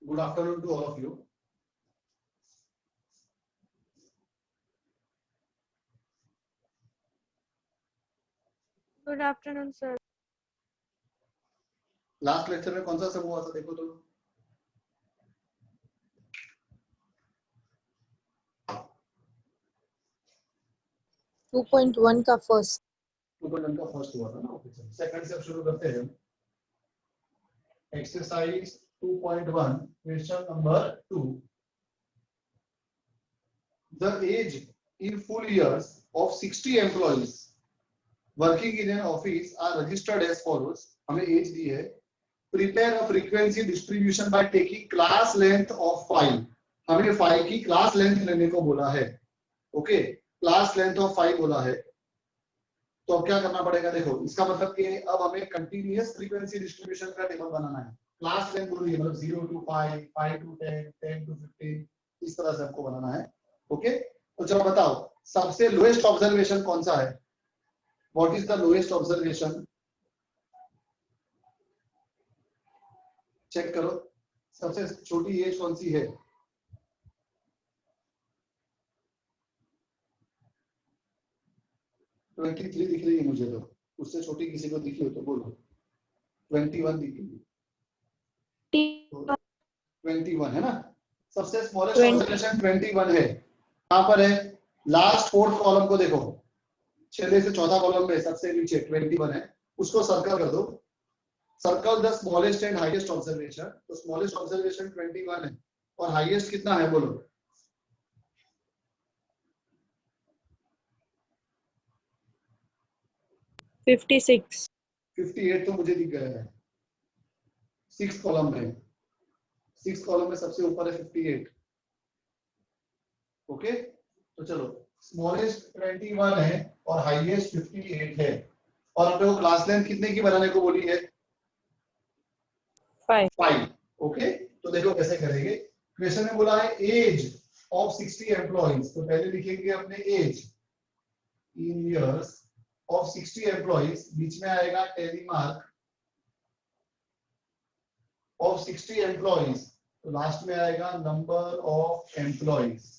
Good afternoon to all of you. Good afternoon, sir. Last lecture में कौन सा सब हुआ था देखो तो। टू 2.1 का फर्स्ट 2.1 का फर्स्ट हुआ था ना। ओके चलो सेकंड से शुरू करते हैं। Exercise 2.1 question number 2। The age in full years of 60 employees working in an office are registered as follows. हमें एज दी है। Prepare a frequency distribution by taking class length of 5. हमें 5 की class length लेने को बोला है। Okay class length of 5 बोला है। तो अब क्या करना पड़ेगा देखो, इसका मतलब कि अब हमें कंटिन्यूअस फ्रीक्वेंसी डिस्ट्रीब्यूशन का टेबल बनाना है। क्लास लेंथ बोलिए मतलब 0 to 5, 5 to 10, 10 to 15 इस तरह से हमको बनाना है। ओके तो चलो बताओ सबसे लोएस्ट ऑब्जर्वेशन कौन सा है? What is the lowest observation? Check करो सबसे छोटी एज कौन सी है? ट्वेंटी थ्री दिख रही है मुझे तो, उससे छोटी किसी को दिखी हो तो बोलो। 21 दिख रही है। 21 है ना। सबसे स्मॉलेस्ट ऑब्जर्वेशन 21 है। कहां पर है? लास्ट फोर्थ कॉलम को देखो, छठे से चौथा कॉलम में सबसे नीचे 21 है, उसको सर्कल कर दो। Circle the smallest and highest observation. तो स्मॉलेस्ट ऑब्जर्वेशन 21 है और हाईएस्ट कितना है बोलो? फिफ्टी 58 तो मुझे दिख गया है। सिक्स कॉलम में, सिक्स कॉलम में सबसे ऊपर है 58। ओके तो चलो स्मॉलेस्ट 21 है और हाईएस्ट 58 है और अपने को क्लास लेंथ कितने की बनाने को बोली है? 5। ओके तो देखो कैसे करेंगे। क्वेश्चन में बोला है एज ऑफ 60 एम्प्लॉइज, तो पहले लिखेंगे अपने age in years of 60 employees, बीच में आएगा टेली मार्क ऑफ 60 एम्प्लॉइज, तो लास्ट में आएगा नंबर ऑफ एम्प्लॉइज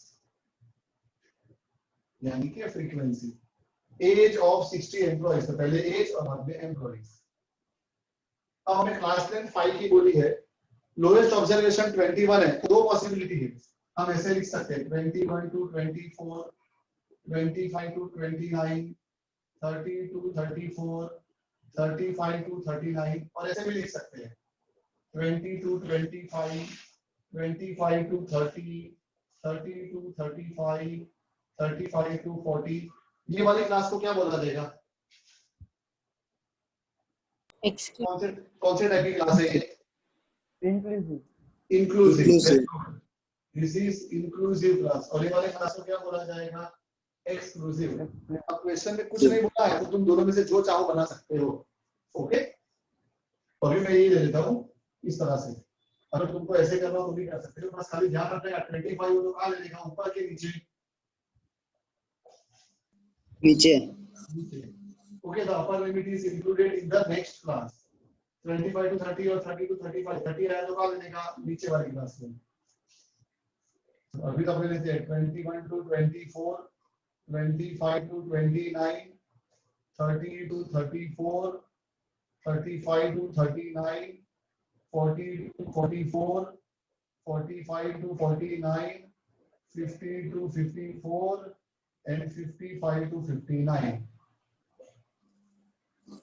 यानी कि फ्रीक्वेंसी। एज ऑफ 60 एम्प्लॉइज, तो पहले एज और बाद में एम्प्लॉइज। अब हमें क्लास लेंथ 5 की बोली है, लोएस्ट ऑब्जर्वेशन 21 है, तो दो पॉसिबिलिटी है। हम ऐसे लिख सकते हैं 21 to 24, 25 to 29, 30 to 34, 35 to 39 और ऐसे भी लिख सकते हैं 20 to 25, 25 to 30, 30 to 35, 35 to 40। ये वाली क्लास को क्या बोला जाएगा? कौन से टाइप की क्लास है ये? Inclusive. This is inclusive class. और ये वाले क्लास को क्या बोला जाएगा? एक्सक्लूसिव। अब क्वेश्चन में कुछ नहीं बोला है तो तुम दोनों में से जो चाहो बना सकते हो। ओके अभी मैं यही दे देता हूँ इस तरह से। अगर तुमको ऐसे करना तो भी कर सकते हो, बस खाली ध्यान रखना 25 तो कहाँ लेगा? ऊपर के नीचे? नीचे। Okay, the upper limit is included in the next class. 25 to 30 और 30 to 35, 30 आया तो कहाँ लेगा? नीचे वाली क्लास में। अभी तो अपने लेते हैं 21 to 24, 25 to 29, 30 to 34, 35 to 39, 40 to 44, 45 to 49, 50 to 54 and 55 to 59।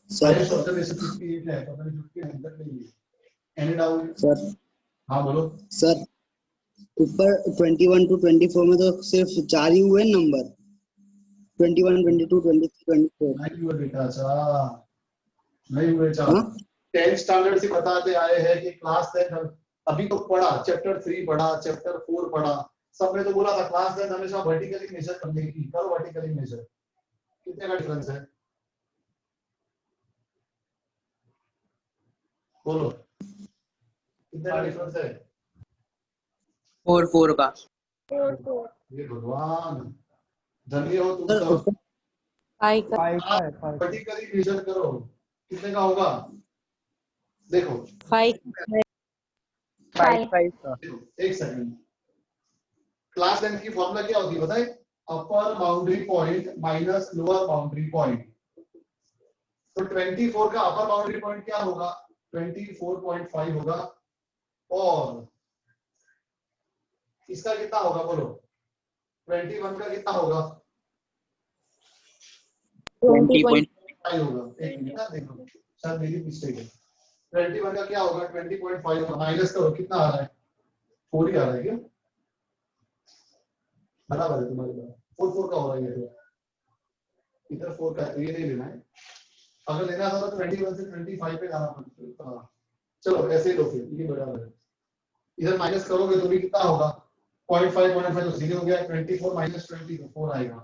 Sir observation 58 है तो मैंने 59 तक ले लिया। Any doubt? सर हाँ बोलो। सर ऊपर 21 to 24 में तो सिर्फ 4 ही हुए नंबर। 21, 22, 23, 24 नहीं हुए बेटा, अच्छा नहीं हुए। चलो 10th स्टैंडर्ड से बताते आए हैं कि क्लास लेंथ अभी तो पढ़ा, चैप्टर 3 पढ़ा, चैप्टर 4 पढ़ा, सब में तो बोला था क्लास लेंथ हमेशा वर्टिकली मेजर करने की। करो वर्टिकली मेजर, कितने का डिफरेंस है बोलो, कितने का डिफरेंस है? 4 का। ये भगवान धन्य हो तुम सब। वर्टिकली मेजर करो, कितने का होगा देखो। 5. एक सेकंड, क्लास लेंथ की फॉर्मूला क्या होती है बताए? अपर boundary point minus lower boundary point. तो 24 का अपर बाउंड्री पॉइंट क्या होगा? 24.5 होगा, और इसका कितना होगा बोलो? 21 का कितना होगा? 20.5 होगा। एक मिनट ना, देखो शायद मेरी मिस्टेक है। 21 का क्या होगा? 20.5 होगा। माइनस करो, कितना आ रहा है? 4 ही आ रहा है क्या? बराबर है तुम्हारे पास, 4 का हो रहा है ये, तो इधर 4 का, ये नहीं लेना है। अगर लेना था तो 21 से 25 पे जाना पड़ता। हाँ चलो ऐसे ही लो, फिर ये बराबर है। इधर माइनस करोगे तो भी कितना होगा? 0.5 तो सीधे हो गया। 24 माइनस 20 तो 4 आएगा।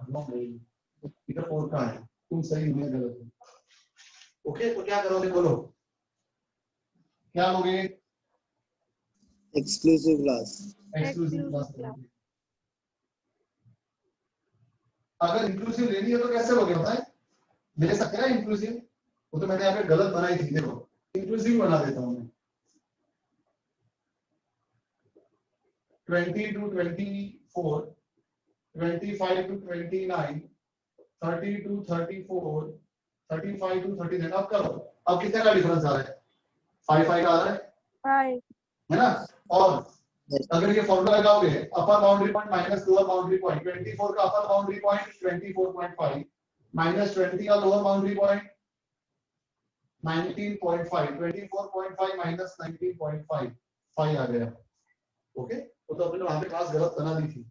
इधर 4 का है, तुम सही मैं गलत हो। ओके, तो क्या करोगे बोलो? क्या लोगे? Exclusive class. एक्सक्लूसिव क्लास लोगे। अगर इंक्लूसिव लेनी है तो कैसे लोगे बताएं? ले सकते हैं इंक्लूसिव, वो तो मैंने यहाँ पे गलत बनाई थी। देखो इंक्लूसिव बना देता हूँ मैं। 20 to 24, 25 to 29, 30 to 34, 35 to 39। अब करो, अब कितने का डिफरेंस आ रहा है? 5 का आ रहा है 5. है ना? और अगर ये फॉर्मूला लगाओगे, अपर boundary point minus lower boundary point, 24 का अपर बाउंड्री पॉइंट 24.5 माइनस 20 का लोअर बाउंड्री पॉइंट 19.5, 24.5 माइनस 19.5, 5 आ गया। ओके, तो अपने वहां पे क्लास गलत बना दी थी।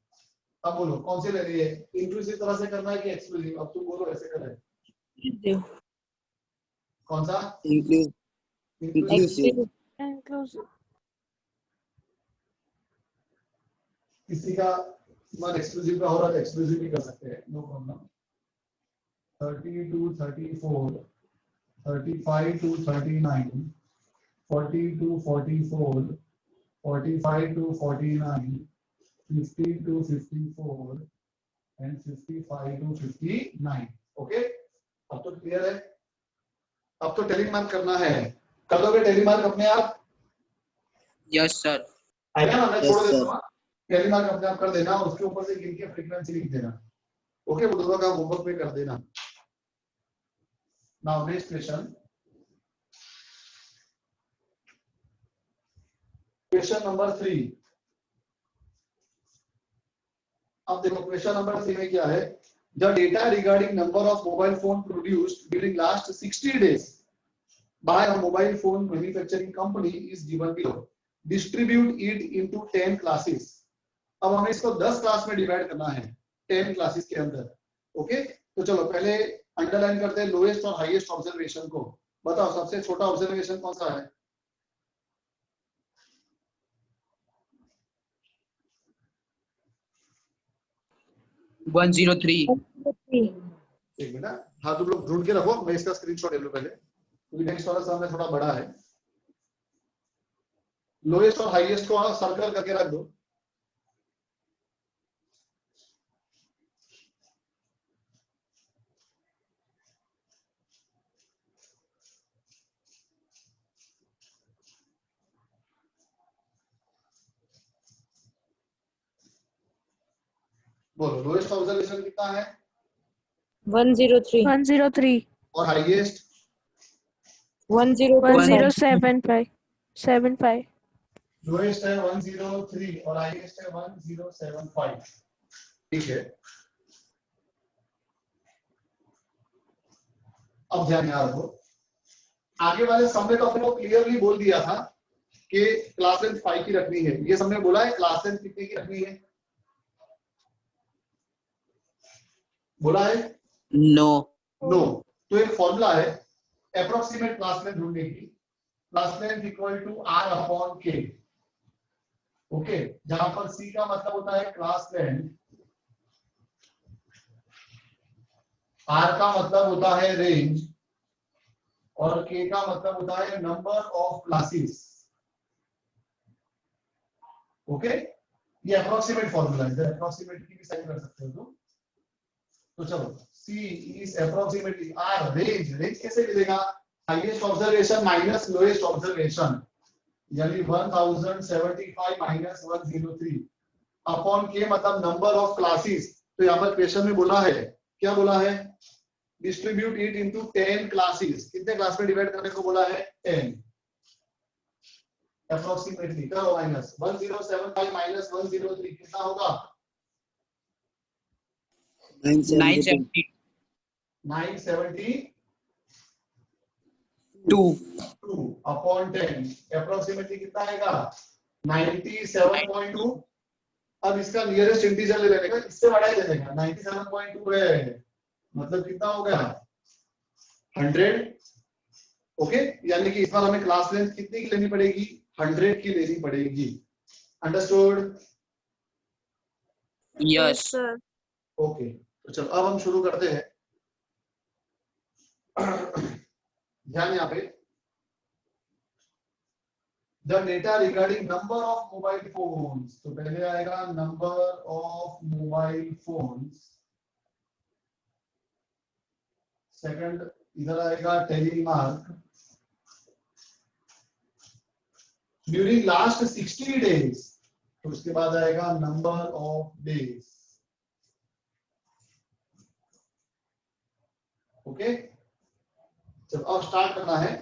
अब बोलो कौन सी लेनी है? इंक्लूसिव तरह से करना है कि एक्सक्लूसिव? अब तुम बोलो ऐसे करें। कौन सा? इंक्लूसिव। Inclusive. किसी का मन एक्सक्लूसिव का हो रहा है, एक्सक्लूसिव भी कर सकते हैं, no problem. 30 to 34, 35 to 39, 40 to 44, 45 to 49, 50 to 54 and 55 to 59। Okay, अब तो क्लियर है। अब तो टेली मार्क करना है। कर दोगे टेली मार्क अपने आप? Yes sir. आएगा ना? मैं Yes, छोड़ देता sir. हूँ। टेली मार्क अपने आप कर देना और उसके ऊपर से गिन के फ्रीक्वेंसी लिख देना। ओके, वो दोनों का होमवर्क पे कर देना। Now next question, question number 3। अब देखो क्वेश्चन नंबर 3 में क्या है? The data regarding number of mobile phone produced during last 60 days by a mobile phone manufacturing company is given below. Distribute it into 10 classes. अब हमें इसको 10 class में divide करना है, 10 क्लासेस के अंदर। ओके, तो चलो पहले अंडरलाइन करते हैं लोएस्ट और हाईएस्ट ऑब्जर्वेशन को। बताओ सबसे छोटा ऑब्जर्वेशन कौन सा है? One zero three. 103. एक मिनट, हाँ तुम लोग ढूंढ के रखो, मैं इसका स्क्रीनशॉट ले लूं पहले, क्योंकि नेक्स्ट वाला सामने थोड़ा बड़ा है। लोएस्ट और हाईएस्ट को सर्कल करके रख दो। बोलो लोएस्ट ऑब्जर्वेशन कितना है? 103. 103. और हाईएस्ट? 1075. 1075. लोएस्ट है 103 और हाईएस्ट है 1075। ठीक है, अब ध्यान याद रखो, आगे वाले सब में तो अपने को क्लियरली बोल दिया था कि क्लास लेंथ 5 की रखनी है। ये सबने बोला है क्लास लेंथ कितने की रखनी है? बोला है? नो। नो। तो एक फॉर्मूला है अप्रोक्सीमेट क्लास लेंथ ढूंढने की। Class length equal to R upon K. Okay, जहां पर सी का मतलब होता है क्लास लेंथ, आर का मतलब होता है रेंज, और के का मतलब होता है नंबर ऑफ क्लासेस। ओके, ये अप्रोक्सीमेट फॉर्मूला है, अप्रोक्सीमेट की भी साइन कर सकते हो तुम। तो चलो C is approximately R range. Range कैसे मिलेगा? Highest observation minus lowest observation. यानी 1075 माइनस 103 अपॉन के मतलब नंबर ऑफ क्लासेस। तो यहाँ पर क्वेश्चन में बोला है, क्या बोला है, डिस्ट्रीब्यूट इट इनटू 10 क्लासेस। कितने क्लास में डिवाइड करने को बोला है, 10। अप्रोक्सीमेटली करो माइनस 1075 माइनस 103 कितना होगा, 972 972 अपॉन 10 अप्रोक्सीमेटली कितना आएगा, 97.2। अब इसका नियरेस्ट इंटीजर ले लेगा, इससे बड़ा ही ले लेगा, 97.2 है, मतलब कितना हो गया, 100। ओके, यानी कि इस बार हमें क्लास लेंथ कितनी की लेनी पड़ेगी, 100 की लेनी पड़ेगी। अंडरस्टूड? Yes. sir. ओके, तो चलो अब हम शुरू करते हैं। ध्यान यहाँ पे, the data regarding number of mobile phones. तो पहले आएगा number of mobile phones, second इधर आएगा टेलीमार्क ड्यूरिंग लास्ट 60 डेज। तो उसके बाद आएगा नंबर ऑफ डेज। ओके, चलो अब स्टार्ट करना है।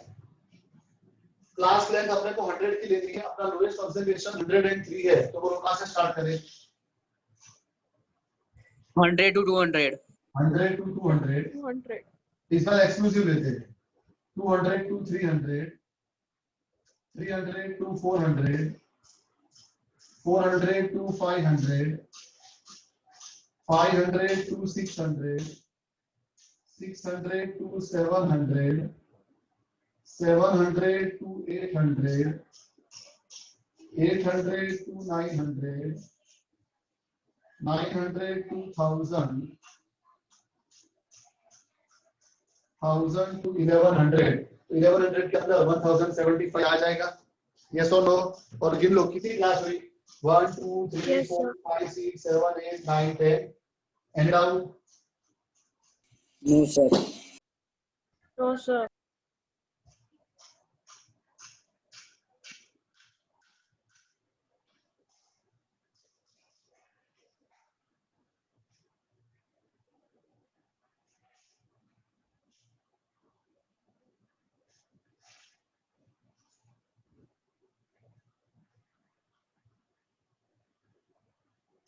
क्लास लेंथ अपने को 100 की लेनी है, अपना लोएस्ट ऑब्जर्वेशन 103 है, तो वो कहां से स्टार्ट करें, 100 to 200. 100 to 200। 200. इस बार एक्सक्लूसिव लेते हैं, 200 to 300, 300 to 400, 400 to 500, 500 to 600, 600 to 700, 700 to 800, 800 to 900, 900 to 1000, 1000 to 1100। 1100 के अंदर 1075 आ जाएगा, यस और नो? और गिन लो कितनी क्लास हुई, 1 2 3 Yes, 4 sir. 5 6 7 8 9 10 and out. No, sir. No, sir.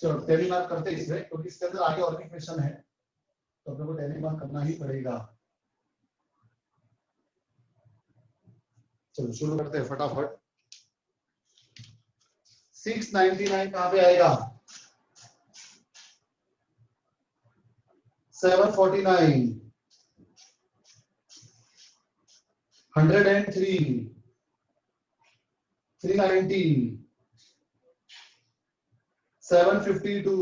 चलो टेली मार्क करते हैं इसमें, क्योंकि इसके अंदर आगे और भी क्वेश्चन है, तो अपने को टेली मार्क करना ही पड़ेगा। चलो शुरू करते हैं फटाफट। 699 कहां पे आएगा, 749, 103, 390, 752,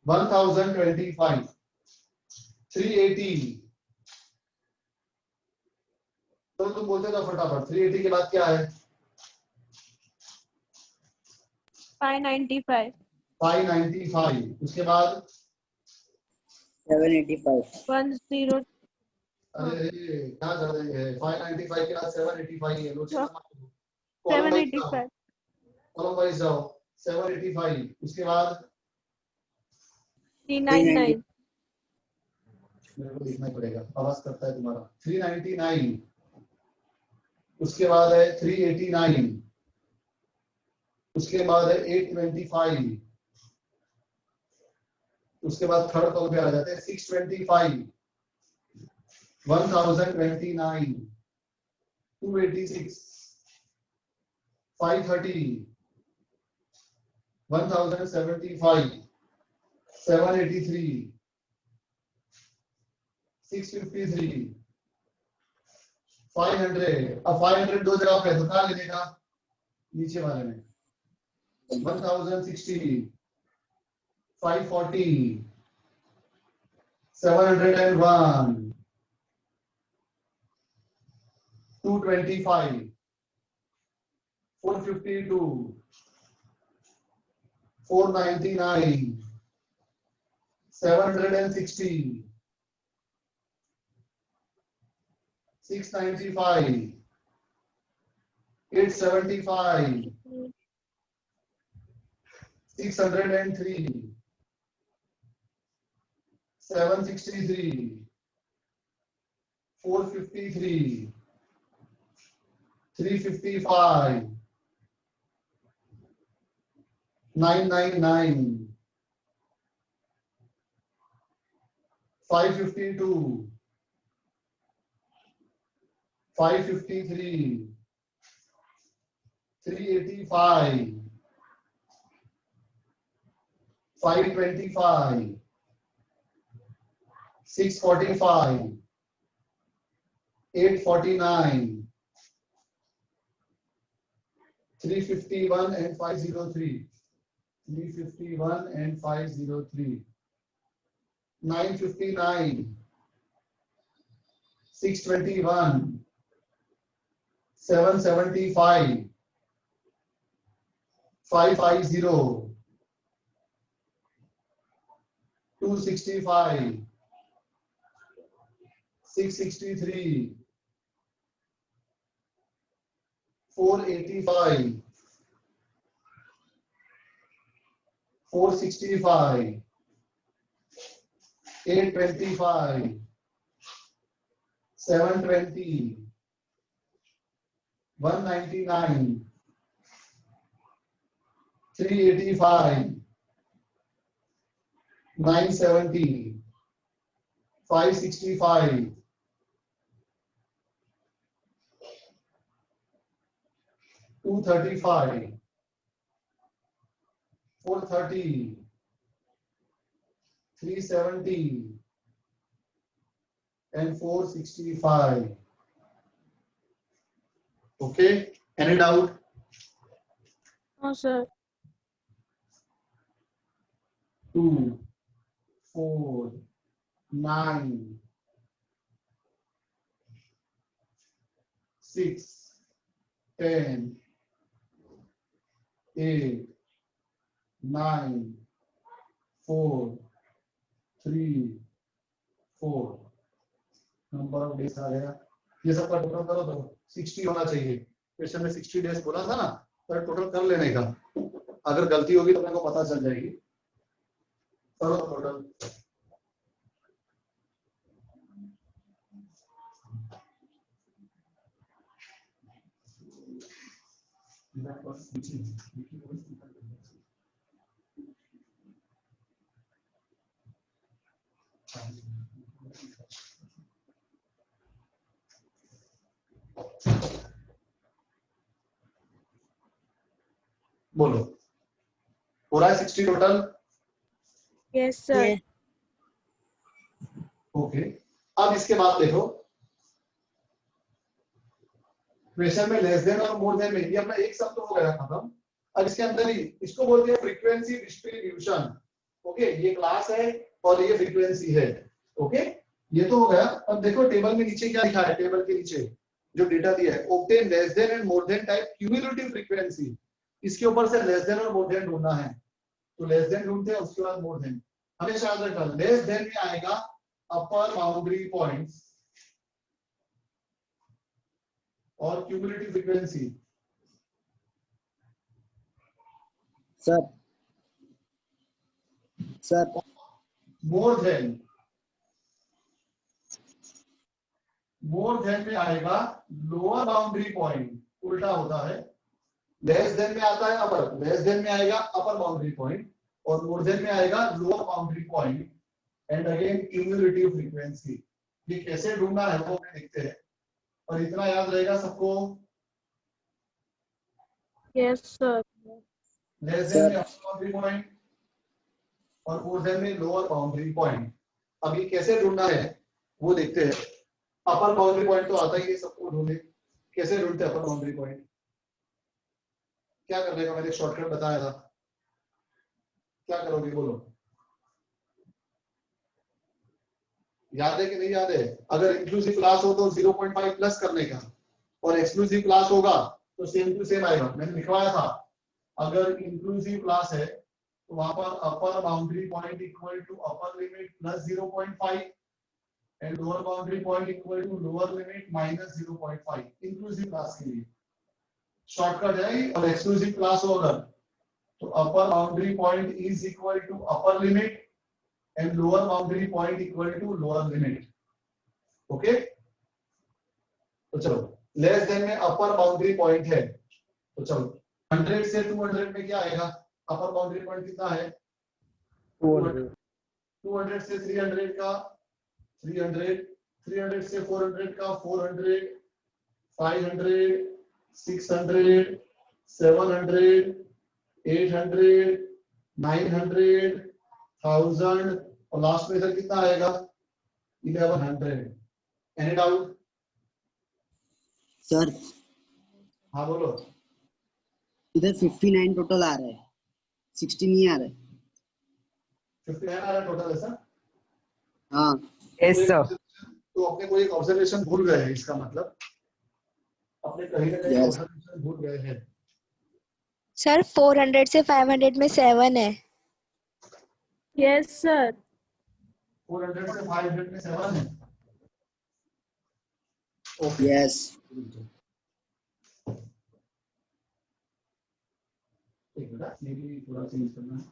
1025, 380। तो तुम बोलते हो फटाफट, 380 के बाद क्या है, 595. 595, उसके बाद 785. 10. अरे क्या कर रही है, 595 के बाद 785 है, लोग हाँ। कॉलम वाइज जाओ, 785. कॉलम वाइज जाओ, 785 उसके बाद 399. मेरे को लिखना पड़ेगा, आवाज करता है तुम्हारा। 399 उसके बाद है 389 उसके बाद है 825 उसके बाद थर्ड कॉल पे आ जाते हैं 625 1029 286 530 1075 783 653 500। अब 500 दो जगह पे, तो कहाँ लिखेगा, नीचे वाले में 1060 540 701 225 452 499 760 695 875, 603, 763, 453, 355, 999, 552, 553, 385, 525, 645, 849, 351 and 503, 351 and 503, 959, 621, 775, 550, 265, 663, 485, 465, 825, 720, 199, 385, 970, 565, 235, 430, 370, and 465. Okay, any doubt? No, sir. 2, 4, 9, 6, 10, 8, 9, 4, 3, 4. Number of days आ गया। ये सबका टोटल करो तो 60 होना चाहिए। क्वेश्चन में 60 डेज बोला था ना, तो टोटल कर लेने का। अगर गलती होगी तो मेरे को पता चल जाएगी। करो टोटल। बोलो, हो रहा है 60 total? Yes, sir. Yes. Okay, अब इसके बाद देखो क्वेश्चन में लेस देन और मोर देन में, ये अपना एक शब्द तो हो गया खत्म। अब इसके अंदर ही इसको बोलते हैं फ्रीक्वेंसी डिस्ट्रीब्यूशन। ओके, ये क्लास है और ये फ्रीक्वेंसी है। ओके, ये तो हो गया। अब देखो टेबल में नीचे क्या लिखा है, टेबल के नीचे जो डेटा दिया है, obtain less than and more than type cumulative frequency. इसके ऊपर से लेस देन और मोर देन ढूंढना है, तो लेस देन ढूंढते हैं, उसके बाद मोर देन। हमेशा याद रखना, लेस देन में आएगा अपर बाउंड्री पॉइंट्स और cumulative frequency. Sir sir more than में आएगा लोअर बाउंड्री पॉइंट, उल्टा होता है। लेस देन में आता है अपर, लेस देन में आएगा अपर बाउंड्री पॉइंट और मोर देन में आएगा lower boundary point and again cumulative frequency. ये कैसे ढूंढना है वो देखते हैं, और इतना याद रहेगा सबको। Yes, sir. लेस देन में अपर बाउंड्री पॉइंट और मोर देन में लोअर बाउंड्री पॉइंट। अब ये कैसे ढूंढना है वो देखते हैं। अपर बाउंड्री पॉइंट तो आता ही है सबको, ढूंढे कैसे ढूंढते हैं अपर बाउंड्री पॉइंट। क्या करने का मैंने शॉर्टकट बताया था, क्या करोगे बोलो, याद है कि नहीं याद है? अगर इंक्लूसिव क्लास हो तो 0.5 प्लस करने का, और एक्सक्लूसिव क्लास होगा तो सेम टू सेम आएगा। मैंने लिखवाया था, अगर इंक्लूसिव क्लास है तो वहां पर upper boundary point equal to upper limit plus 0.5 and lower boundary point equal to lower limit minus 0.5 inclusive class के लिए। शॉर्टकट है और एक्सक्लूसिव क्लास हो अगर तो upper boundary point is equal to upper limit and lower boundary point equal to lower limit. Okay, तो चलो less than में अपर बाउंड्री पॉइंट है, तो चलो 100 से 200 में क्या आएगा? अपर बाउंड्री पॉइंट कितना है? 200 200 से 300 का 300, 300 से 400 का 400, 500, 600, 700, 800, 900, 1000 और लास्ट में इधर कितना आएगा? 1100। Any doubt? सर हाँ बोलो। इधर 59 टोटल आ रहा है, 60 नहीं आ रहा है। 59 आ रहा है टोटल ऐसा? हाँ यस सर। तो अपने को एक ऑब्जर्वेशन भूल गए हैं, इसका मतलब अपने कहीं ना कहीं Yes. ऑब्जर्वेशन भूल गए हैं। सर 400 से 500 में 7 है। Yes, sir. 400 से 500 में 7 है। ओके, यस एक मिनट, ये भी थोड़ा चेंज करना है।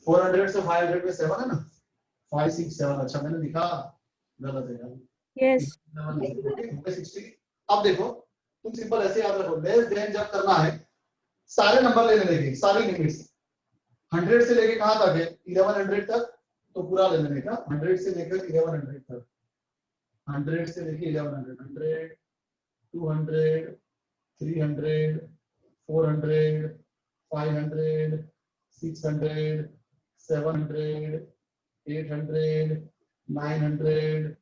फोर 400 से 500 में 7 है ना? 5 6 7। अच्छा मैंने लिखा गलत है यार। Yes. 60। अब देखो तुम सिंपल ऐसे याद रखो, लेस देन जब करना है सारे नंबर ले लेने, सारी लिमिट्स 100 से लेके कहां तक है? 1100 तक, तो पूरा ले लेने का 100 से लेकर 1100 तक। 100 से लेके 1100, 100, 200, 300, 400, 500, 600, 700, 800, 900,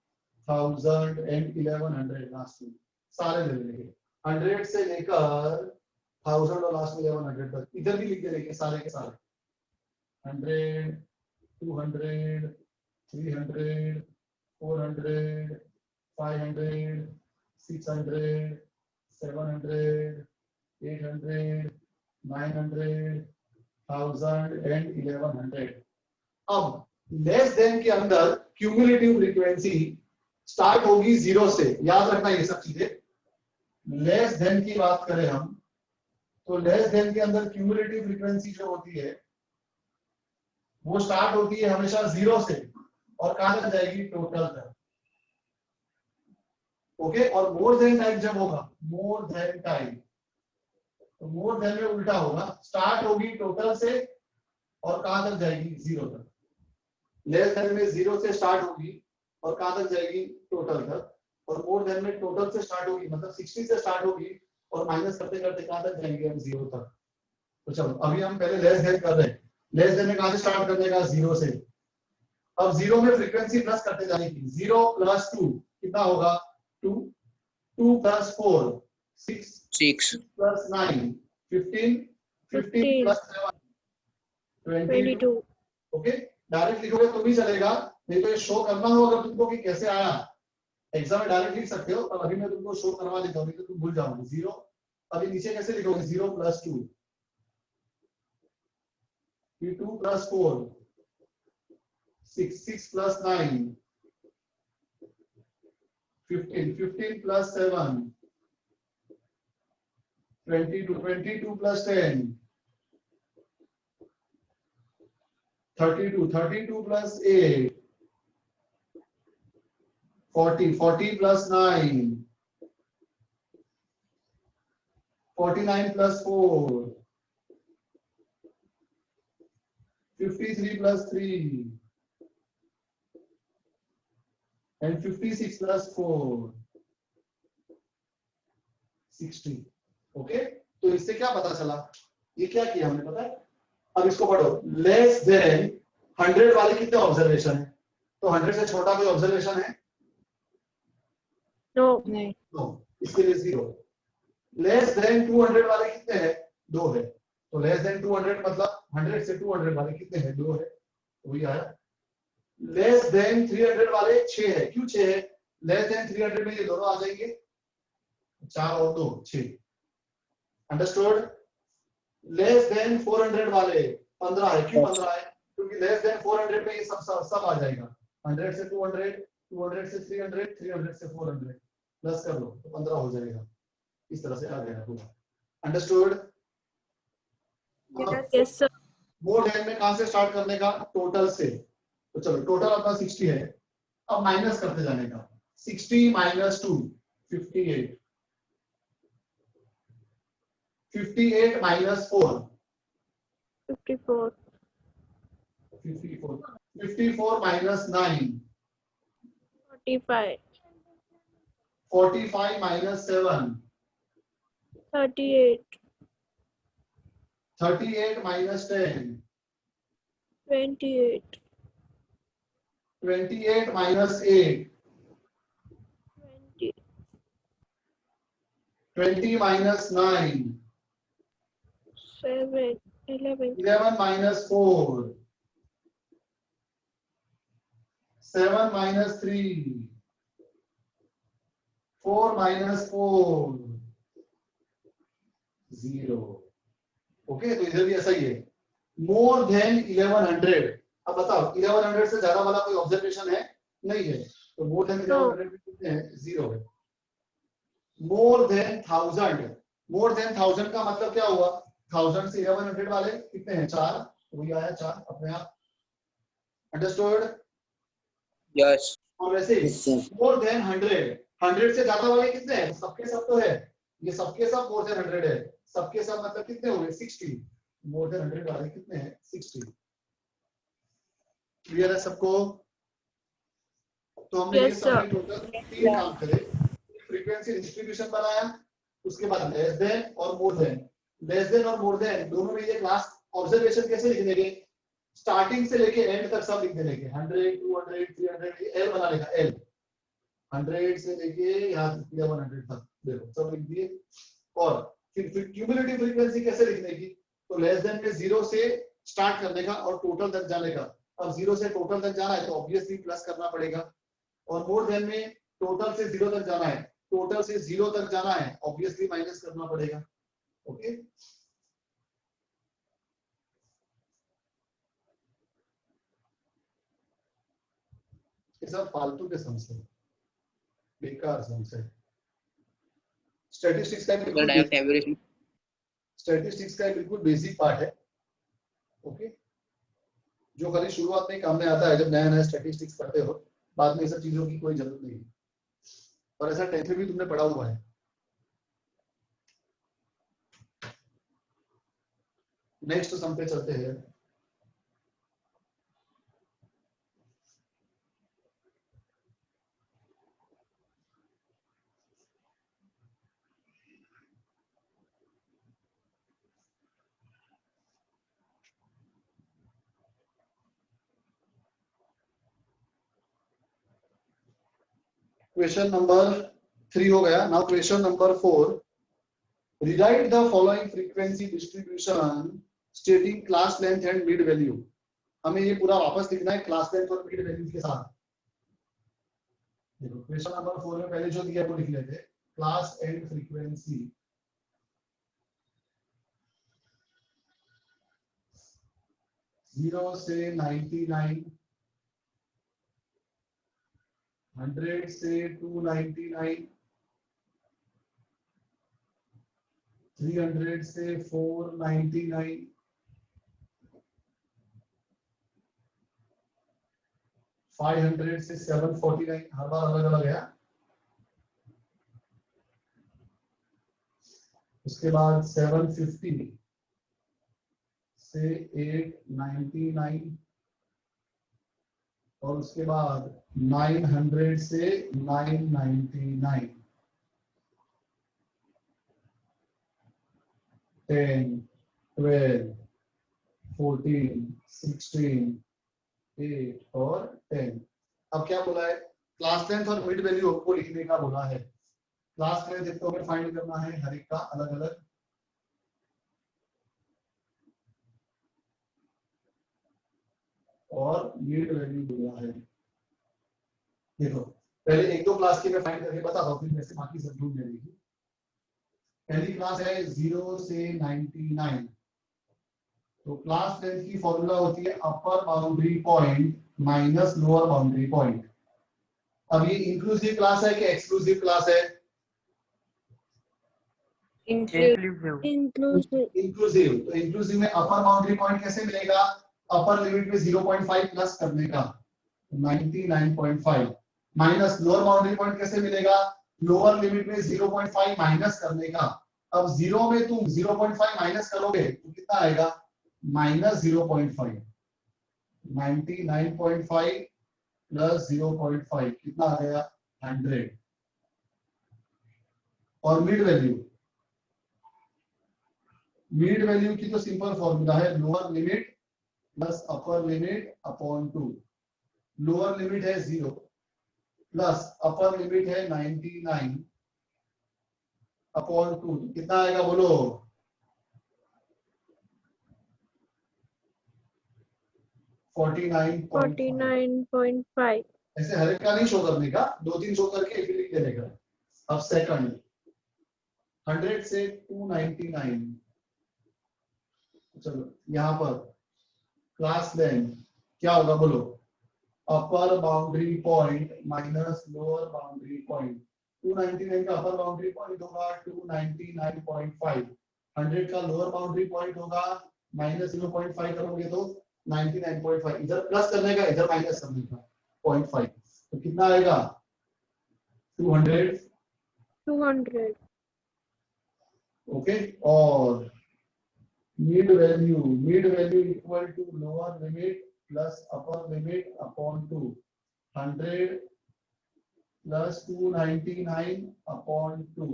1000 एंड 1100 लास्ट में सारे ले लेंगे। 100 से लेकर 1000 और लास्ट में 1100 तक इधर भी लिख के लेंगे सारे के सारे। 100, 200, 300, 400, 500, 600, 700, 800, 900, 1000 एंड 1100। अब लेस देन के अंदर क्यूमुलेटिव फ्रीक्वेंसी स्टार्ट होगी 0 से, याद रखना ये सब चीजें। लेस देन की बात करें हम तो लेस देन के अंदर क्यूमुलेटिव फ्रीक्वेंसी जो होती है वो स्टार्ट होती है हमेशा 0 से और कहां तक जाएगी? टोटल तक। ओके, और मोर देन टाइप जब होगा, मोर देन टाइप, तो मोर देन में उल्टा होगा, स्टार्ट होगी टोटल से और कहां तक जाएगी? 0 तक। लेस देन में 0 से स्टार्ट होगी और कहां तक जाएगी? टोटल तक। और मोर देन में टोटल से स्टार्ट होगी, मतलब 60 से स्टार्ट होगी और माइनस करते करते कहां तक जाएंगे? हम 0 तक। तो चलो अभी हम पहले लेस देन कर रहे हैं। लेस देन में कहां से स्टार्ट कर देगा? 0 से। अब 0 में फ्रीक्वेंसी प्लस करते जाने की। 0 + 2 कितना होगा? 2, 2 + 4 6, 6 + 9 15, 15 + 7 22। 22. ओके, डायरेक्ट लिखोगे तो भी चलेगा, नहीं तो ये शो करना हो अगर तुमको कि कैसे आया। एग्जाम में डायरेक्ट लिख सकते हो, और अभी मैं तुमको शो करवा देता हूँ, नहीं तो तुम भूल जाओगे। 0 अभी नीचे कैसे लिखोगे? 0 + 2, 2 + 4 6, 6 + 9 15, 15 + 7 22, 22 + 10 32, 32 + 8 40, 40 + 9 49 + 4 53 + 3 and 56 + 4 60। ओके, तो इससे क्या पता चला? ये क्या किया हमने पता है? अब इसको पढ़ो। लेस देन 100 वाले कितने ऑब्जर्वेशन है? तो 100 से छोटा कोई ऑब्जर्वेशन है? No. नहीं। नो, इसके लिए 0। लेस देन 200 वाले कितने हैं? 2 है। तो लेस देन 200 मतलब 100 से 200 वाले कितने हैं? 2 है, वही आया। लेस देन 300 वाले 6 है। क्यों 6 है? लेस देन 300 में ये दोनों आ जाएंगे, 4 और 2 6। अंडरस्टूड? लेस देन 400 वाले 15 है। क्यों 15 है? क्योंकि लेस देन 400 में ये सब आ जाएगा। 100 से 200, 200 से 300, 300 से 400 प्लस कर लो तो 15 हो जाएगा। इस तरह से आ जाएगा पूरा। Understood? Yes, sir. Mode N में कहां से स्टार्ट करने का? टोटल से। तो चलो टोटल अपना 60 है, अब माइनस करते जाने का। 60 minus 2 58, 58 minus 4 54, 54, 54 minus 9 45, 45 minus 7 38, 38 minus 10 28, 28 minus 8 20, 20 minus 9 7, 11, 11 minus 4 7 minus 3 4 minus 4 0। Okay, तो इधर भी ऐसा ही है। More than 1100। अब बताओ 1100 से ज्यादा वाला कोई ऑब्जर्वेशन है? नहीं है, तो मोर देन 1100 कितने हैं? 0 है। मोर देन 1000, मोर देन 1000 का मतलब क्या हुआ? 1000 से 1100 वाले कितने हैं? 4, वही आया 4 अपने आप। अंडरस्टूड? यस और वैसे Yes, sir. मोर देन 100, 100 से ज्यादा वाले कितने हैं? सबके सब तो है, ये सबके सब मोर देन 100 है। सबके सब मतलब कितने हो गए? 60। मोर देन 100 वाले कितने हैं? 60। क्लियर है सबको? तो हमने ये Yes, sir. सारे टोटल 3 काम करे। फ्रीक्वेंसी डिस्ट्रीब्यूशन बनाया, उसके बाद लेस देन और मोर देन। लेस देन और मोर देन दोनों में ये क्लास ऑब्जर्वेशन कैसे लिख देंगे? स्टार्टिंग से लेके एंड तक सब लिख देंगे। 100, 200, 300 एल बना लेगा। एल 100 से लेके यहाँ 1100 तक देखो सब लिख दिए। और फिर क्यूमुलेटिव फ्रीक्वेंसी कैसे लिखने की? तो लेस देन में 0 से स्टार्ट करने का और टोटल तक जाने का। अब 0 से टोटल तक जाना है तो ऑब्वियसली प्लस करना पड़ेगा। और मोर देन में टोटल से 0 तक जाना है, टोटल से 0 तक जाना है, ऑब्वियसली माइनस करना पड़ेगा। ओके, ये सब फालतू के सम्स है, बेकार सम्स है। स्टैटिस्टिक्स का बिल्कुल डायरेक्ट एवरेज स्टैटिस्टिक्स का बिल्कुल बेसिक पार्ट है। ओके, जो खाली शुरुआत में काम में आता है, जब नया नया स्टैटिस्टिक्स पढ़ते हो, बाद में ये सब चीजों की कोई जरूरत नहीं है। और ऐसा 10th में भी तुमने पढ़ा हुआ है। नेक्स्ट सम पे चलते हैं। क्वेश्चन नंबर 3 हो गया। Now question number 4, rewrite the following frequency distribution stating class length and mid value। हमें ये पूरा वापस लिखना है क्लास लेंथ और मिड वैल्यू के साथ। देखो क्वेश्चन नंबर 4 में पहले जो दिया है वो लिख लेते हैं। क्लास एंड फ्रीक्वेंसी जीरो से 99, 100 से 299, 300 से 499, 500 से 749, हर बार अलग अलग है। उसके बाद 750 से 899 और उसके बाद 900 से 999, 10, 12, 14, 16, 8 और 10। अब क्या बोला है? क्लास लेंथ और मिड वैल्यू को लिखने का बोला है। क्लास लेंथ इसको हमें फाइंड करना है हर एक का अलग अलग। और मिड वैल्यू बोला है। देखो पहले एक दो क्लास की मैं फाइंड करके बताता हूँ, फिर वैसे बाकी सब ढूंढ लेंगे। पहली क्लास है 0 से 99, तो क्लास लेंथ की फॉर्मूला होती है upper boundary point minus lower boundary point. अब ये इंक्लूसिव क्लास है कि एक्सक्लूसिव क्लास है? Inclusive. Inclusive. इंक्लूसिव। तो इंक्लूसिव में अपर बाउंड्री पॉइंट कैसे मिलेगा? अपर लिमिट में 0.5 प्लस करने का 99.5 माइनस लोअर बाउंड्री पॉइंट कैसे मिलेगा? लोअर लिमिट में 0.5 माइनस करने का। अब 0 में तुम 0.5 माइनस करोगे तो कितना आएगा? माइनस 0.5। 99.5 प्लस 0.5 कितना आ गया? 100। और मिड वैल्यू की तो सिंपल फॉर्मूला है lower limit plus upper limit upon 2। Lower limit है 0 प्लस अपर लिमिट है 99 अपॉन 2। कितना आएगा बोलो? 49.5। 49.5. ऐसे हर एक का नहीं शो करने का, 2-3 शो करके एक लिख देने का। अब सेकंड 100 से 299। चलो यहाँ पर क्लास लेंथ क्या होगा बोलो? अपर boundary point minus lower boundary point. 299 का अपर बाउंड्री पॉइंट होगा 299.5। 100 का लोअर बाउंड्री पॉइंट होगा माइनस 0.5 करोगे तो 99.5। इधर प्लस करने का, इधर माइनस करने का 0.5। तो कितना आएगा? 200। 200. ओके। और mid value equal to lower limit plus upper limit upon 2। 100 plus 299 upon 2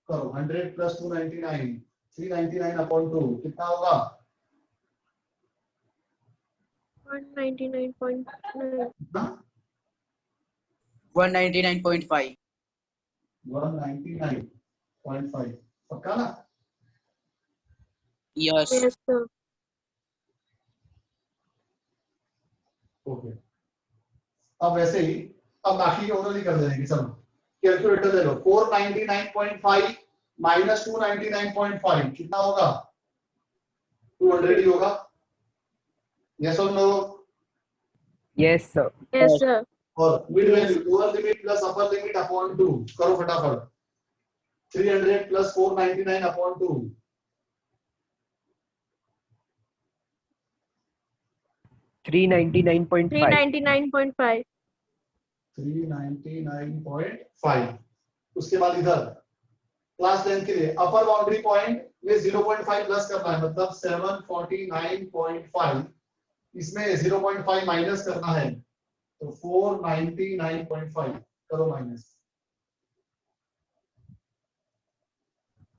करो। 100 प्लस 299 399 अपॉन 2 कितना होगा? 199.9. कितना? 199.5. 199.5 पक्का ना? Yes. Yes, sir. ओके। अब वैसे ही अब बाकी के ओरली कर देंगे सब। कैलकुलेटर ले लो। 499.5 माइनस 299.5 कितना होगा? 200 ही होगा। यस और no? Yes, sir. Yes, sir. और mid value lower limit plus upper limit upon 2 करो फटाफट। 300 प्लस 499 अपॉन 2 399.5. 399.5. 399.5। उसके बाद इधर क्लास लेंथ के लिए अपर बाउंड्री पॉइंट में 0.5 प्लस करना है, मतलब 749.5। इसमें 0.5 माइनस करना है तो 499.5 करो माइनस।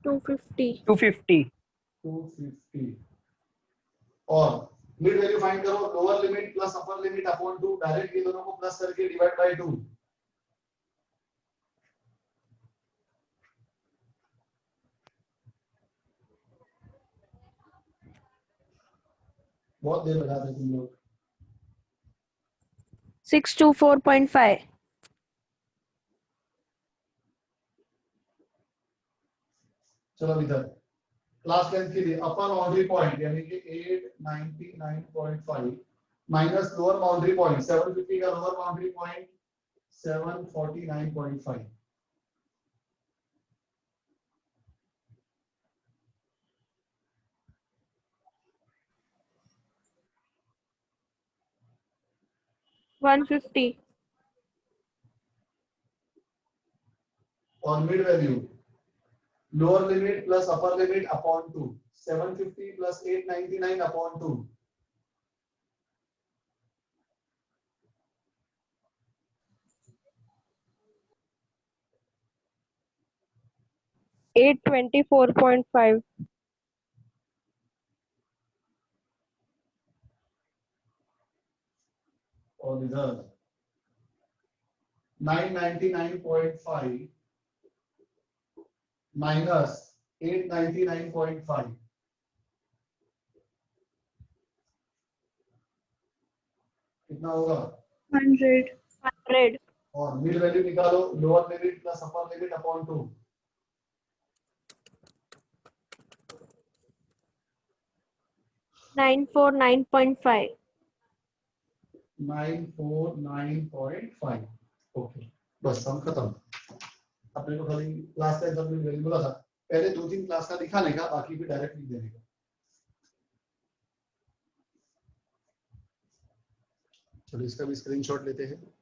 250. 250. 250। और मिड वैल्यू फाइंड करो। Lower limit plus upper limit upon 2। Direct ये दोनों को प्लस करके डिवाइड बाय 2। बहुत देर लगा रहे तुम लोग। 624.5. चलो इधर क्लास लेंथ के लिए अपर बाउंड्री पॉइंट यानी कि 899.5 माइनस लोअर बाउंड्री पॉइंट 750 का लोअर बाउंड्री पॉइंट 749.5। $150. और mid value lower limit plus upper limit upon 2। 750 plus 899 upon 2 $824.5. और इधर 999.5 माइनस 899.5 कितना होगा? 100. और मिड वैल्यू निकालो। Lower limit plus upper limit upon 2। 949.5. 949.5. Okay, बस हम खत्म। अपने को खाली क्लास का एग्जाम में बोला था, पहले 2-3 क्लास का दिखाने का, बाकी भी डायरेक्ट लिख देने का। चलो इसका भी स्क्रीनशॉट लेते हैं।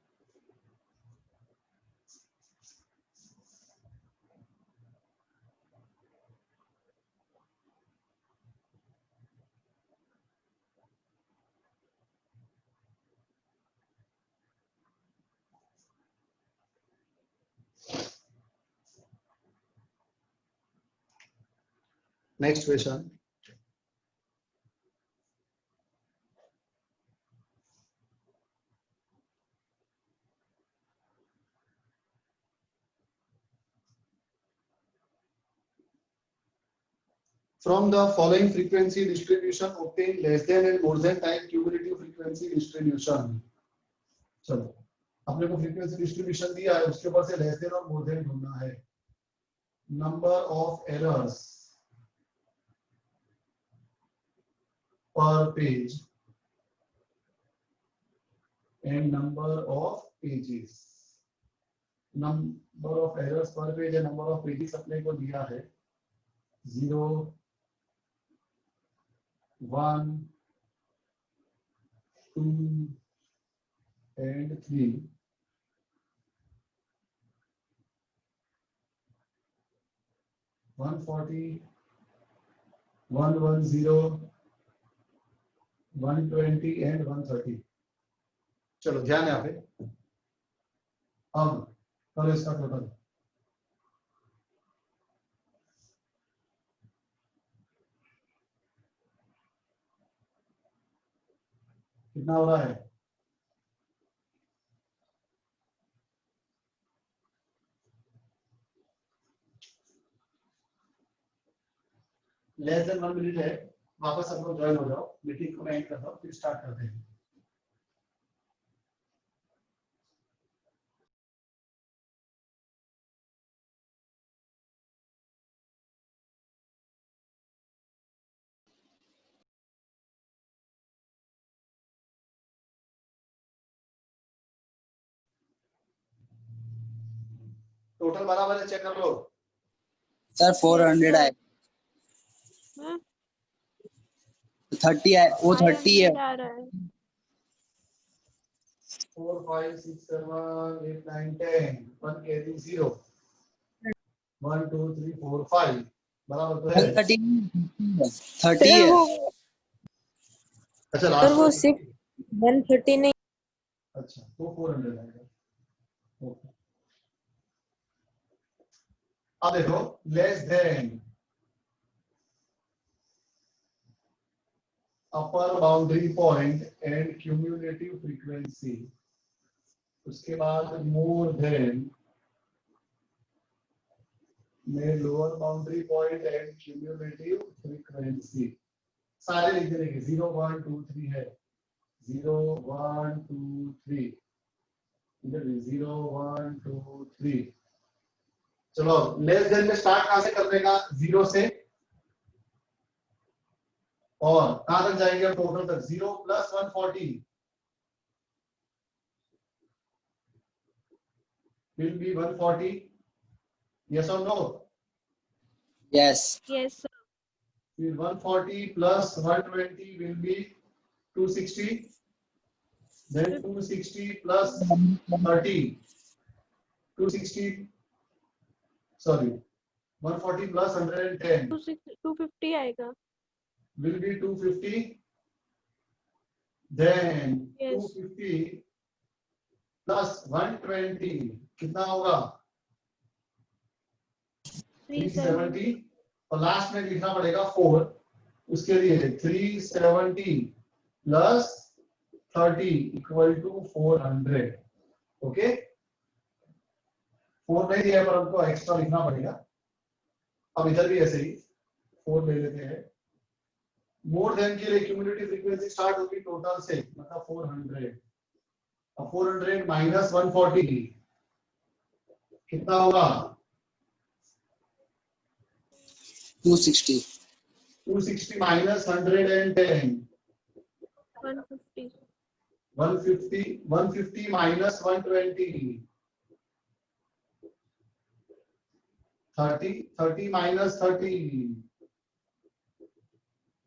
Next question, from the following frequency distribution obtain less than and more than type cumulative frequency distribution। चलो अपने को फ्रीक्वेंसी डिस्ट्रीब्यूशन दिया है, उसके ऊपर से लेस देन और मोर देन ढूंढना है। Number of errors per page and number of pages. Number of errors per page and number of pages अपने को दिया है 0, 1, 2 and 3। 140, 110, 120 and 130। चलो ध्यान है यहाँ पे। अब करो इसका टोटल। कितना हो रहा है? लेस देन 1 मिनट है, वापस सब लोग ज्वाइन हो जाओ, मीटिंग को एंड कर दो, फिर स्टार्ट करते हैं। टोटल बराबर है, चेक कर लो। सर 400 है, हाँ? 30 है, वो 30 है। 500 आ रहा है। 4, 5, 6, 7, 8, 9, 10, 1 carry 0, 1, 2, 3, 4, 5 बराबर तो है। 30 है। अच्छा सर लास्ट वो में 130 नहीं। अच्छा तो 400 आएगा। ओके, अब देखो less than upper boundary point and cumulative frequency, उसके बाद मोर देन में lower boundary point and cumulative frequency. सारे लिख देने के 0, 1, 2, 3 है। 0, 1, 2, 3 इधर 0, 1, 2, 3। चलो लेस देन में स्टार्ट कहां से करने का? 0 से, और कहां तक जाएंगे? टोटल तक 0 plus 140 will be 140। yes or no? Yes. Yes, sir. फिर 140 plus 120 will be 260, then 260 plus 30, 260 sorry 140 plus 110 250 आएगा। will be 250, then Yes. 250 plus 120 कितना होगा? 370, और लास्ट में लिखना पड़ेगा 4। उसके लिए 370 प्लस 30 इक्वल टू 400। ओके, 4 नहीं दिया पर हमको एक्स्ट्रा लिखना पड़ेगा। अब इधर भी ऐसे ही 4 ले लेते हैं। मोर देन के लिए क्यूमुलेटिव फ्रीक्वेंसी स्टार्ट होगी टोटल से, मतलब 400। अब 400 माइनस 140 कितना होगा? 260 260 minus 110 150. 150 minus 120. 30 minus 30.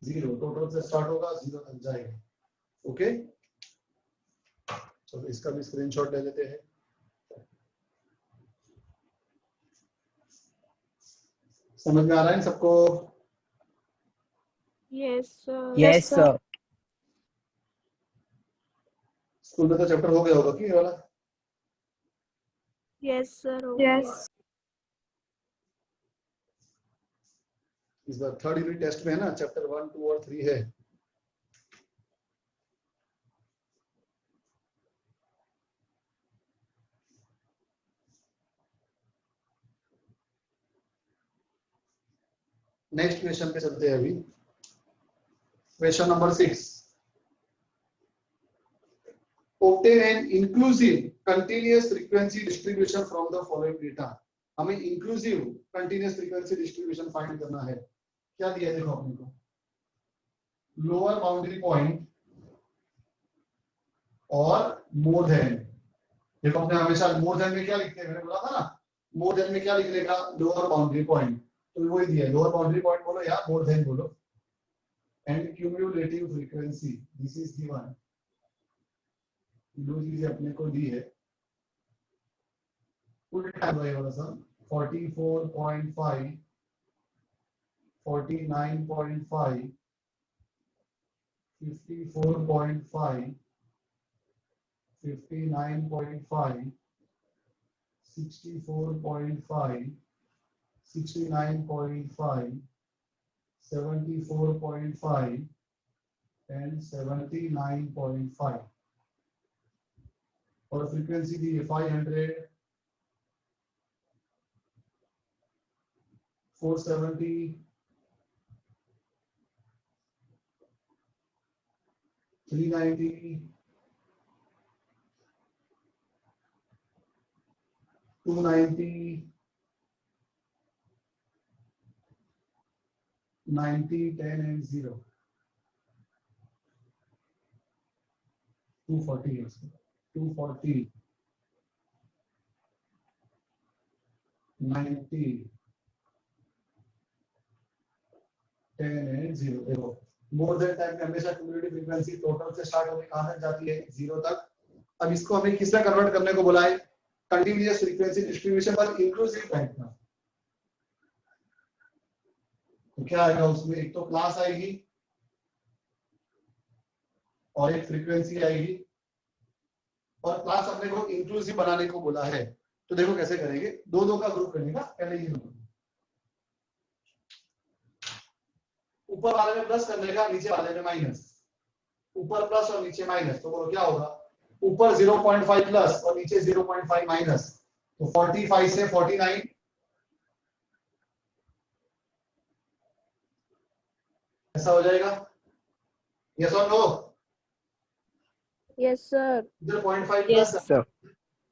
0 टोटल से स्टार्ट होगा 0 तक जाएगा. ओके, चलो इसका भी स्क्रीनशॉट ले लेते हैं. समझ में आ रहा है सबको? Yes, sir. Yes, sir. School में तो चैप्टर हो गया होगा कि ये वाला. Yes, sir. Yes. इस बार थर्ड यूनिट टेस्ट में है ना, चैप्टर 1, 2 और 3 है. नेक्स्ट क्वेश्चन पे चलते हैं अभी. Question number 6. Obtain an inclusive continuous frequency distribution from the following data. हमें inclusive continuous frequency distribution find करना है. क्या दिया है देखो अपने को. लोअर बाउंड्री पॉइंट और मोर देन. देखो अपने हमेशा मोर देन में क्या लिखते हैं, मैंने बोला था ना, मोर देन में क्या लिखने का, लोअर बाउंड्री पॉइंट. तो वही दिया है, लोअर बाउंड्री पॉइंट बोलो या मोर देन बोलो. And cumulative frequency, this is the one. दो चीजें अपने को दी है. उल्टा है वाला सा 44.5, 49.5, 54.5, 59.5, 64.5, 69.5, 74.5 and 79.5. और फ्रीक्वेंसी दी है 500, 470, 390, 290, 90, 10 and 0. 240 है इसमें. 240, 90, 10 and 0. देखो मोर देन टाइम में हमेशा क्यूमुलेटिव फ्रीक्वेंसी टोटल से स्टार्ट होकर कहां तक जाती है, 0 तक. अब इसको हमें किसमें कन्वर्ट करने को बोला है, कंटीन्यूअस फ्रीक्वेंसी डिस्ट्रीब्यूशन पर इंक्लूसिव टाइप का. तो क्या आएगा उसमें, एक तो क्लास आएगी और एक फ्रीक्वेंसी आएगी. और क्लास अपने को इंक्लूसिव बनाने को बोला है. तो देखो कैसे करेंगे, दो का ग्रुप करने का. पहले ये ऊपर वाले में प्लस करने का, नीचे वाले में माइनस. ऊपर प्लस और नीचे माइनस. तो बोलो क्या होगा, ऊपर 0.5 प्लस और नीचे 0.5 माइनस. तो 45 से 49. ऐसा हो जाएगा. यस और नो? Yes, sir. इधर 0.5 Yes, प्लस sir.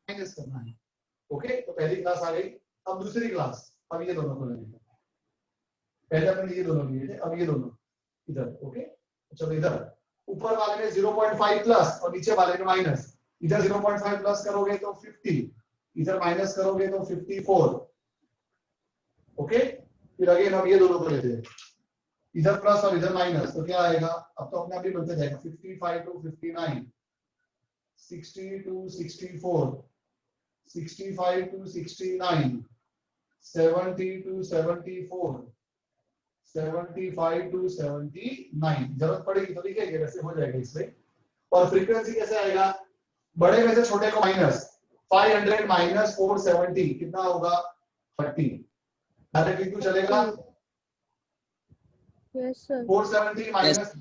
माइनस करना है. ओके, तो पहली क्लास आ गई. अब दूसरी क्लास. अब ये दोनों को लगेगा. पहले अपने ये दोनों लिए थे, अब ये दोनों इधर. ओके, चलो इधर ऊपर वाले में 0.5 प्लस और नीचे वाले में माइनस. इधर 0.5 प्लस करोगे तो 50, इधर माइनस करोगे तो 54. ओके, फिर अगेन हम ये दोनों को लेते हैं, इधर प्लस और इधर माइनस. तो क्या आएगा, अब तो अपने आप ही बनते जाएगा. 55 to 59, 60 to 64, 65 to 69, 70 to 74, 75 to 79. जरूरत पड़ेगी तो लिखेंगे, वैसे हो जाएगा इसमें. और फ्रीक्वेंसी कैसे आएगा, बड़े में से छोटे को माइनस. 500 माइनस 470 कितना होगा, 30. डायरेक्ट लिखूं चलेगा. Yes, sir. 470 माइनस,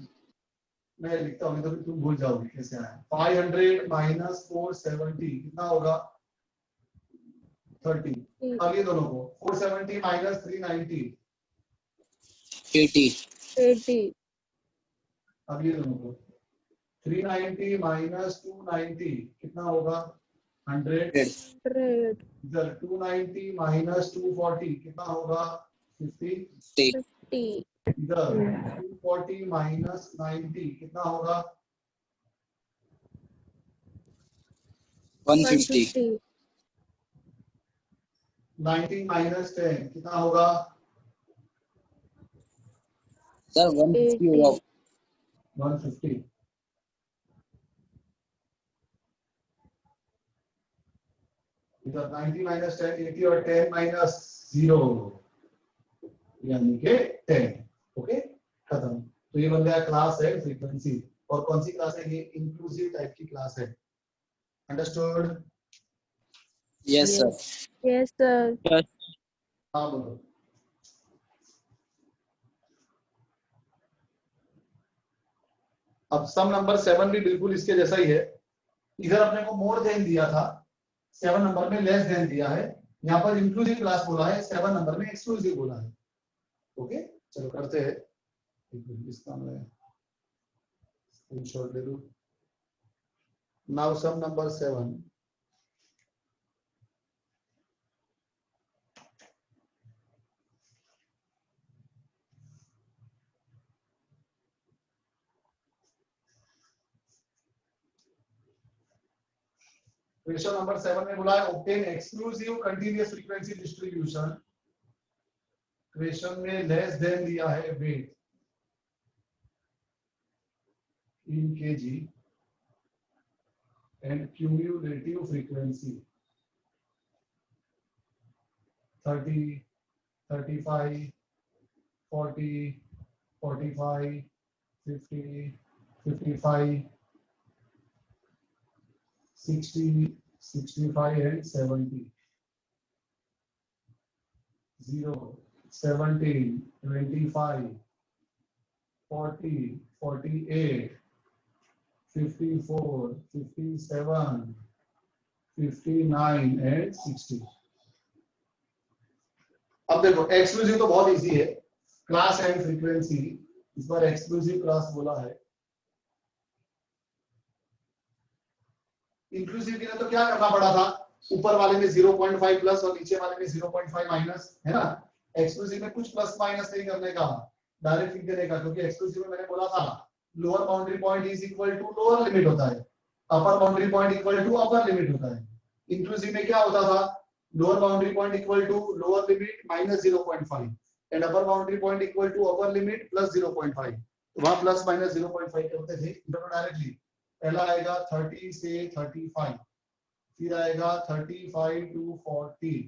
मैं लिखता हूँ तो तुम भूल जाओगे कैसे आया. 500 माइनस 470 कितना होगा, 30. अब ये दोनों को 470 माइनस 390, 80. 80. अब ये दोनों को 390 माइनस 290 कितना होगा, 100. 100. इधर 290 माइनस 240 कितना होगा, 50. 50. इधर 240 माइनस 90 कितना होगा, 150. 150. 90 minus 10 कितना होगा? Sir, 150 होगा. 150. इधर 90 minus 10 80 और 10 minus 0 यानी के 10. ओके, खत्म. तो ये बन गया क्लास है फ्रीक्वेंसी. और कौन सी क्लास है? ये इंक्लूसिव टाइप की क्लास है. Understood? Yes, sir. Yes, sir. हाँ बोलो. अब सम नंबर 7 भी बिल्कुल इसके जैसा ही है. इधर अपने को मोर देन दिया था, 7 नंबर में लेस देन दिया है. यहाँ पर इंक्लूसिव क्लास बोला है, 7 नंबर में एक्सक्लूसिव बोला है. ओके, चलो करते हैं. इसका मैं स्क्रीनशॉट ले लूं. Now sum number 7. Question number 7 में बोला है obtain exclusive continuous frequency distribution. Question में लेस देन दिया है weight in KG and cumulative frequency 30, 35, 40, 45, 50, 55, 60, 65 and 70. 0, 17, 25, 40, 48, 54, 57, 59 and 60. अब देखो एक्सक्लूसिव तो बहुत इजी है. क्लास एंड फ्रीक्वेंसी, इस बार एक्सक्लूसिव क्लास बोला है. इंक्लूसिव के लिए तो क्या करना पड़ा था? ऊपर वाले में 0.5 प्लस और नीचे वाले में 0.5 माइनस, है ना. एक्सक्लूसिव में कुछ प्लस माइनस नहीं करने का, डायरेक्ट लिख देने का. क्योंकि एक्सक्लूसिव में मैंने बोला था lower boundary point is equal to lower limit होता है, upper boundary point equal to upper limit होता है. इंक्लूसिव में क्या होता था? Lower boundary point equal to lower limit minus 0.5 and upper boundary point equal to upper limit plus 0.5. वहां plus minus 0.5 करते थे दोनों डायरेक्टली. पहला आएगा 30 से 35, फिर आएगा 35 to 40,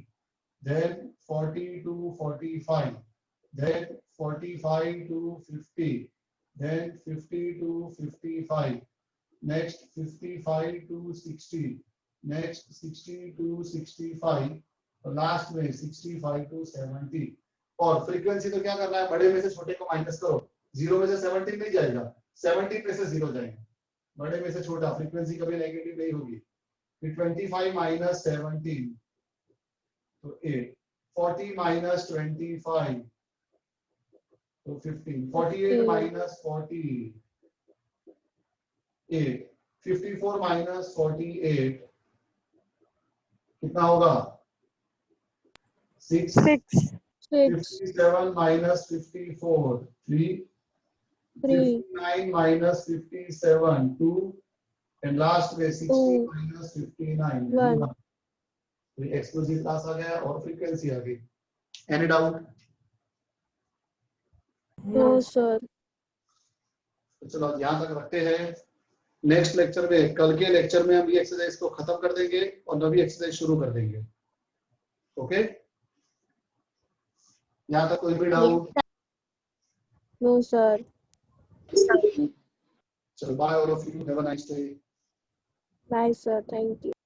then 40 to 45, then 45 to 50, then 50 to 55, next 55 to 60, next 60 to 65, और लास्ट में 65 to 70. और फ्रीक्वेंसी तो क्या करना है? बड़े में से छोटे को माइनस करो. 0 में से 17 नहीं जाएगा, 17 में से 0 जाएगा. बड़े में से छोटा, फ्रीक्वेंसी कभी नेगेटिव नहीं होगी. फिर 25 माइनस 17 तो 8, 40 माइनस 25 तो 15, 48 माइनस 40 8, 54 माइनस 48 कितना होगा? 6, 57 माइनस 54 3, 59 minus 57 2 and last में 60 minus 59 1. तो एक्सक्लूसिव क्लास आ गया और फ्रीक्वेंसी आ गई. Any doubt? No, sir. तो चलो यहाँ तक रखते हैं. नेक्स्ट लेक्चर में, कल के लेक्चर में हम ये एक्सरसाइज को खत्म कर देंगे और नवी एक्सरसाइज शुरू कर देंगे. ओके, यहाँ तक कोई भी डाउट? No, sir. चलो bye all of you, have a nice day. Bye, sir. Thank you.